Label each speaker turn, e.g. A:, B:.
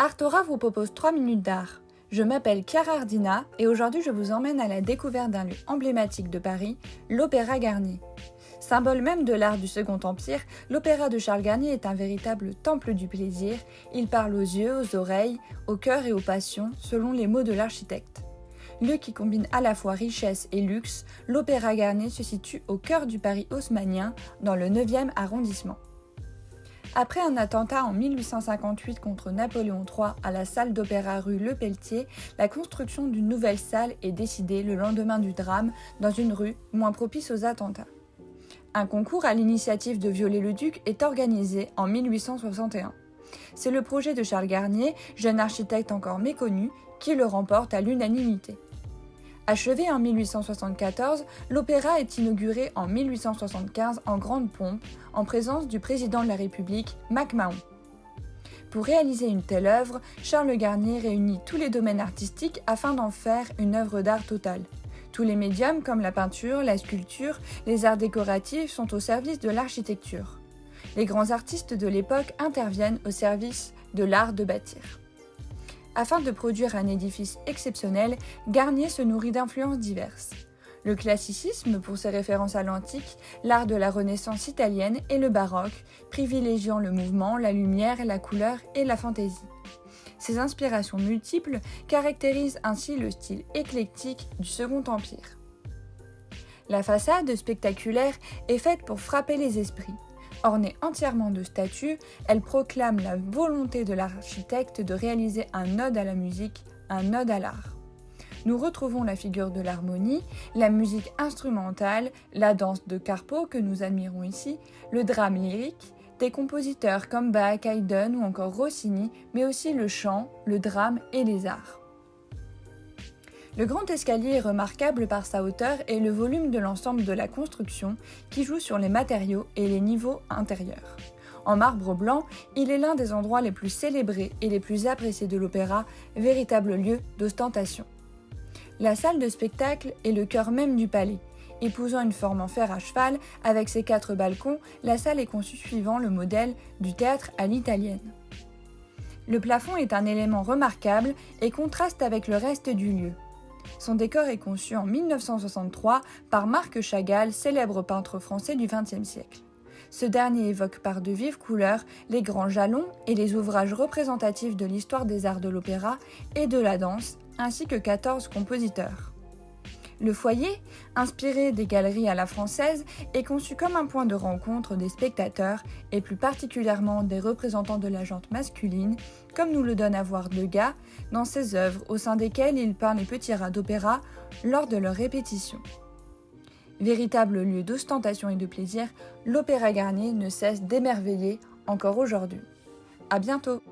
A: Artora vous propose 3 minutes d'art. Je m'appelle Chiara Ardina et aujourd'hui je vous emmène à la découverte d'un lieu emblématique de Paris, l'Opéra Garnier. Symbole même de l'art du Second Empire, l'Opéra de Charles Garnier est un véritable temple du plaisir. Il parle aux yeux, aux oreilles, au cœur et aux passions, selon les mots de l'architecte. Lieu qui combine à la fois richesse et luxe, l'Opéra Garnier se situe au cœur du Paris haussmannien, dans le 9e arrondissement. Après un attentat en 1858 contre Napoléon III à la salle d'opéra rue Lepelletier, la construction d'une nouvelle salle est décidée le lendemain du drame dans une rue moins propice aux attentats. Un concours à l'initiative de Viollet-le-Duc est organisé en 1861. C'est le projet de Charles Garnier, jeune architecte encore méconnu, qui le remporte à l'unanimité. Achevé en 1874, l'opéra est inauguré en 1875 en grande pompe, en présence du président de la République, MacMahon. Pour réaliser une telle œuvre, Charles Garnier réunit tous les domaines artistiques afin d'en faire une œuvre d'art totale. Tous les médiums comme la peinture, la sculpture, les arts décoratifs sont au service de l'architecture. Les grands artistes de l'époque interviennent au service de l'art de bâtir. Afin de produire un édifice exceptionnel, Garnier se nourrit d'influences diverses. Le classicisme pour ses références à l'antique, l'art de la Renaissance italienne et le baroque, privilégiant le mouvement, la lumière, la couleur et la fantaisie. Ces inspirations multiples caractérisent ainsi le style éclectique du Second Empire. La façade spectaculaire est faite pour frapper les esprits. Ornée entièrement de statues, elle proclame la volonté de l'architecte de réaliser un ode à la musique, un ode à l'art. Nous retrouvons la figure de l'harmonie, la musique instrumentale, la danse de Carpeaux que nous admirons ici, le drame lyrique, des compositeurs comme Bach, Haydn ou encore Rossini, mais aussi le chant, le drame et les arts. Le grand escalier est remarquable par sa hauteur et le volume de l'ensemble de la construction qui joue sur les matériaux et les niveaux intérieurs. En marbre blanc, il est l'un des endroits les plus célébrés et les plus appréciés de l'opéra, véritable lieu d'ostentation. La salle de spectacle est le cœur même du palais. Épousant une forme en fer à cheval, avec ses 4 balcons, la salle est conçue suivant le modèle du théâtre à l'italienne. Le plafond est un élément remarquable et contraste avec le reste du lieu. Son décor est conçu en 1963 par Marc Chagall, célèbre peintre français du XXe siècle. Ce dernier évoque par de vives couleurs les grands jalons et les ouvrages représentatifs de l'histoire des arts de l'opéra et de la danse, ainsi que 14 compositeurs. Le foyer, inspiré des galeries à la française, est conçu comme un point de rencontre des spectateurs et plus particulièrement des représentants de la gente masculine, comme nous le donne à voir Degas dans ses œuvres au sein desquelles il peint les petits rats d'opéra lors de leurs répétitions. Véritable lieu d'ostentation et de plaisir, l'Opéra Garnier ne cesse d'émerveiller encore aujourd'hui. À bientôt!